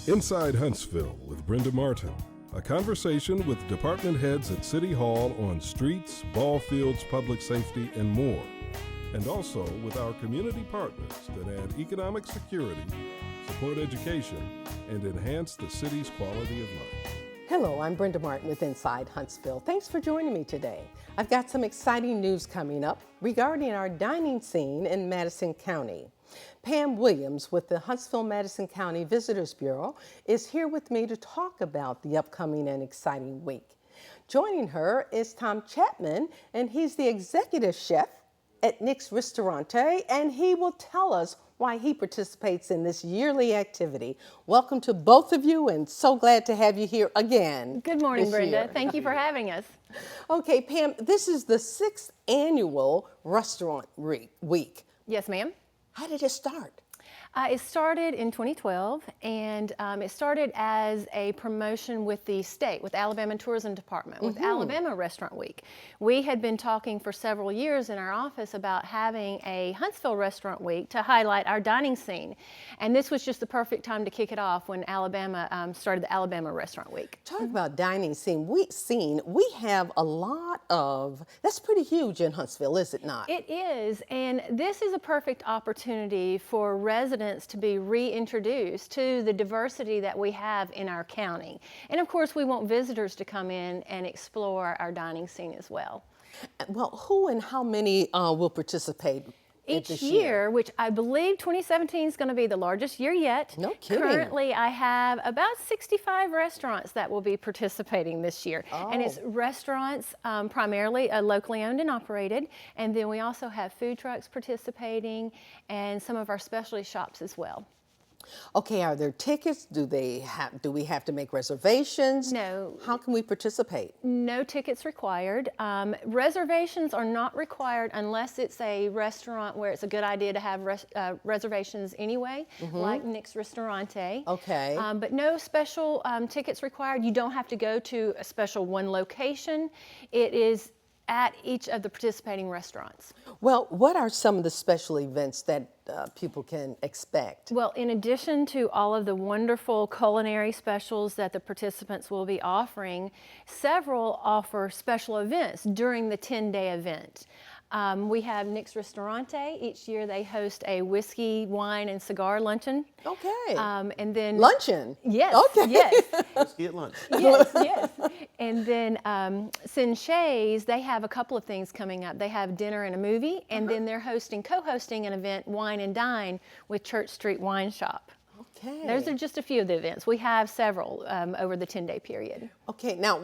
Inside Huntsville with Brenda Martin, a conversation with department heads at City Hall on streets, ball fields, public safety, and more. And also with our community partners that add economic security, support education, and enhance the city's quality of life. Hello, I'm Brenda Martin with Inside Huntsville. Thanks for joining me today. I've got some exciting news coming up regarding our dining scene in Madison County. Pam Williams with the Huntsville-Madison County Visitors Bureau is here with me to talk about the upcoming and exciting week. Joining her is Tom Chapman, and he's the executive chef at Nick's Ristorante, and he will tell us why he participates in this yearly activity. Welcome to both of you, and so glad to have you here again. Good morning, Brenda. Thank you for having us. Okay, Pam, this is the 6th annual Restaurant Week. Yes, ma'am. How did it start? It started in 2012, and it started as a promotion with the state, with Alabama Tourism Department, with Alabama Restaurant Week. We had been talking for several years in our office about having a Huntsville Restaurant Week to highlight our dining scene, and this was just the perfect time to kick it off when Alabama started the Alabama Restaurant Week. Talk about dining scene. We have a lot of, that's pretty huge in Huntsville, is it not? It is, and this is a perfect opportunity for residents to be reintroduced to the diversity that we have in our county. And of course, we want visitors to come in and explore our dining scene as well. Well, who and how many will participate Each this year, which I believe 2017 is going to be the largest year yet. No kidding. Currently, I have about 65 restaurants that will be participating this year. Oh. And it's restaurants primarily locally owned and operated. And then we also have food trucks participating and some of our specialty shops as well. Okay, are there tickets? Do we have to make reservations? No. How can we participate? No tickets required. Reservations are not required unless it's a restaurant where it's a good idea to have reservations anyway, like Nick's Ristorante. Okay. But no special tickets required. You don't have to go to a special one location. It is at each of the participating restaurants. Well, what are some of the special events that people can expect? Well, in addition to all of the wonderful culinary specials that the participants will be offering, several offer special events during the 10-day event. We have Nick's Ristorante. Each year they host a whiskey, wine, and cigar luncheon. Okay. And then Luncheon? Yes. Okay. Yes. Whiskey at lunch. Yes, yes. And then Sinshay's, they have a couple of things coming up. They have dinner and a movie, and then they're co-hosting an event, Wine and Dine, with Church Street Wine Shop. Okay. Those are just a few of the events. We have several over the 10-day period. Okay, now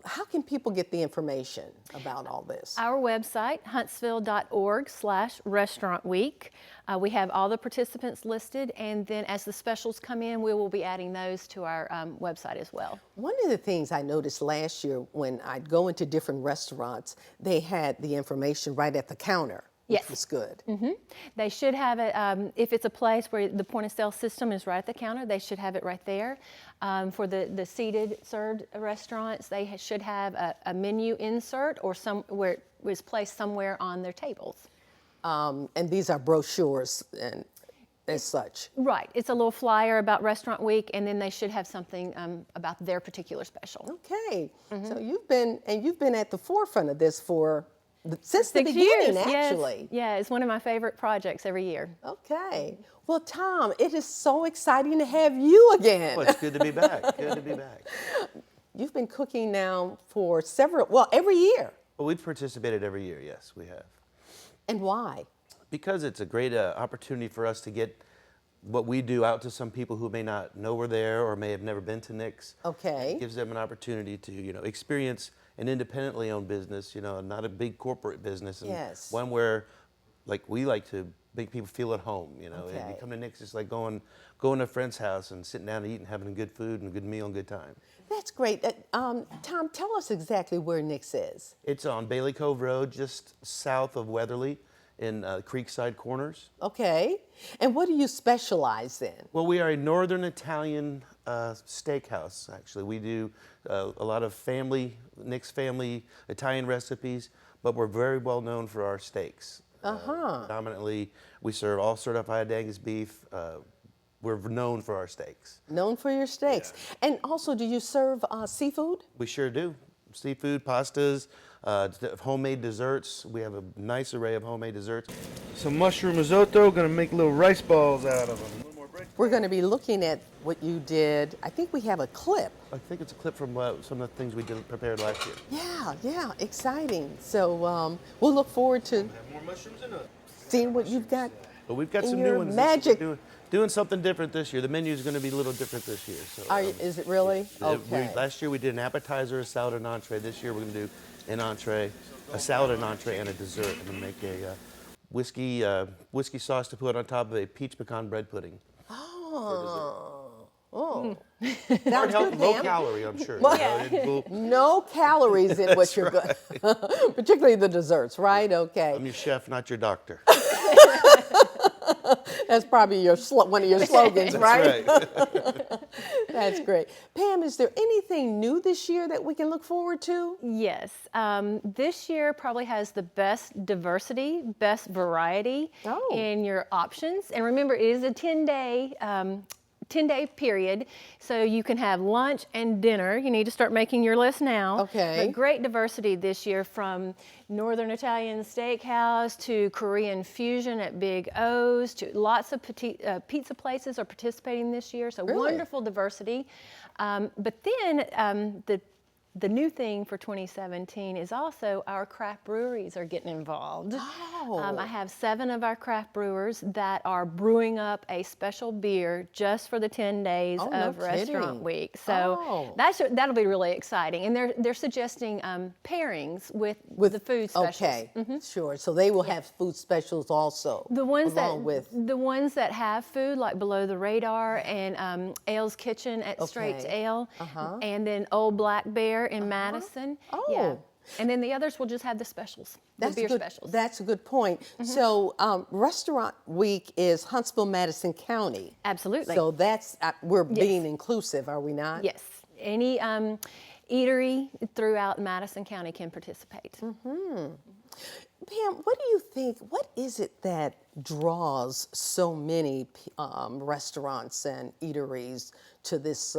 how can people get the information about all this? Our website, huntsville.org/Restaurant Week. We have all the participants listed, and then as the specials come in, we will be adding those to our website as well. One of the things I noticed last year when I'd go into different restaurants, they had the information right at the counter. Which Yes. was good. They should have it, if it's a place where the point of sale system is right at the counter, they should have it right there. For the seated served restaurants, they should have a menu insert or where it was placed somewhere on their tables. And these are brochures and as such. Right, it's a little flyer about Restaurant Week, and then they should have something about their particular special. Okay, so you've been at the forefront of this since the 6 beginning, years, actually. Yes. Yeah, it's one of my favorite projects every year. Okay. Well, Tom, it is so exciting to have you again. Well, it's good to be back. Good to be back. You've been cooking now for every year. Well, we've participated every year, yes, we have. And why? Because it's a great opportunity for us to get what we do out to some people who may not know we're there or may have never been to Nick's. Okay. It gives them an opportunity to, experience an independently owned business, not a big corporate business. And Yes. one where, we like to make people feel at home, And Okay. you come to Nick's, it's like going to a friend's house and sitting down and eating, having good food and a good meal and good time. That's great. Tom, tell us exactly where Nick's is. It's on Bailey Cove Road, just south of Weatherly in Creekside Corners. Okay. And what do you specialize in? Well, we are a Northern Italian steakhouse, actually. We do a lot of Nick's family Italian recipes, but we're very well known for our steaks. Predominantly, we serve all certified Angus beef, we're known for our steaks. Known for your steaks. And also, do you serve seafood? We sure do. Seafood, pastas, homemade desserts. We have a nice array of homemade desserts. Some mushroom risotto, gonna make little rice balls out of them. We're going to be looking at what you did. I think we have a clip. I think it's a clip from some of the things we prepared last year. Yeah, exciting. So we'll look forward to Have more mushrooms in it. seeing what you've got. But we've got in some your new ones. magic. Doing something different this year. The menu is going to be a little different this year. So, Is it really? Okay. Last year we did an appetizer, a salad, and an entree. This year we're going to do an entree, a salad, an entree, and a dessert. I'm going to make a whiskey sauce to put on top of a peach pecan bread pudding. Oh. Hard health, low Pam. calorie, I'm sure. No calories in what you're good, particularly the desserts, right? Okay. I'm your chef, not your doctor. That's probably one of your slogans, right? That's right. That's great. Pam, is there anything new this year that we can look forward to? Yes. This year probably has the best diversity, best variety in your options. And remember, it is a 10-day period, so you can have lunch and dinner. You need to start making your list now. Okay. But great diversity this year, from Northern Italian Steakhouse to Korean fusion at Big O's to lots of pizza places are participating this year. So Really? wonderful diversity. But then the new thing for 2017 is also our craft breweries are getting involved. I have 7 of our craft brewers that are brewing up a special beer just for the 10 days of Restaurant Week. So that'll be really exciting. And they're suggesting pairings with the food specials. Okay, sure. So they will have food specials also. The ones the ones that have food, like Below the Radar and Ale's Kitchen at Straits Ale, and then Old Black Bear in Madison. Yeah. And then the others will just have the specials, the beer specials. That's a good point. So Restaurant Week is Huntsville, Madison County. Absolutely. So that's, we're being inclusive, are we not? Yes. Any eatery throughout Madison County can participate. Pam, what do you think, what is it that draws so many restaurants and eateries to this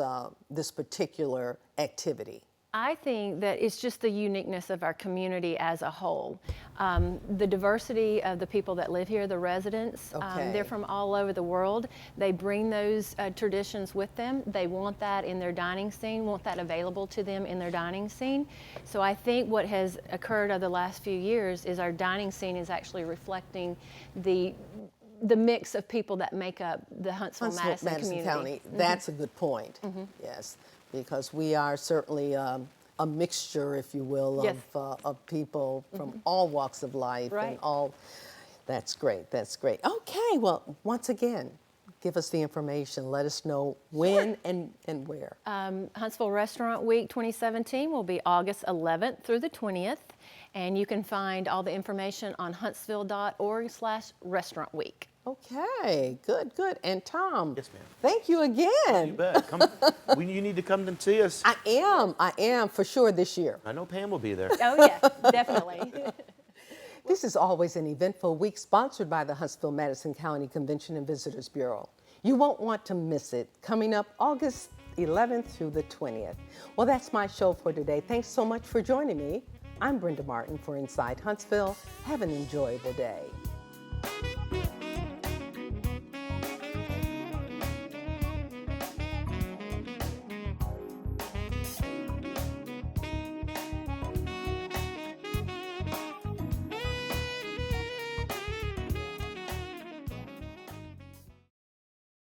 particular activity? I think that it's just the uniqueness of our community as a whole. The diversity of the people that live here, the residents, they're from all over the world. They bring those traditions with them. They want that in their dining scene, want that available to them in their dining scene. So I think what has occurred over the last few years is our dining scene is actually reflecting the mix of people that make up the Huntsville-Madison community. County. That's a good point. Yes. Because we are certainly a mixture, if you will, of people from all walks of life and all. That's great. That's great. Okay. Well, once again, give us the information. Let us know when and where. Huntsville Restaurant Week 2017 will be August 11th through the 20th, and you can find all the information on huntsville.org/restaurantweek. Okay, good. And Tom, Yes, ma'am. thank you again. You bet. You need to come and see us. I am for sure this year. I know Pam will be there. Oh yeah, definitely. This is always an eventful week sponsored by the Huntsville-Madison County Convention and Visitors Bureau. You won't want to miss it. Coming up August 11th through the 20th. Well, that's my show for today. Thanks so much for joining me. I'm Brenda Martin for Inside Huntsville. Have an enjoyable day.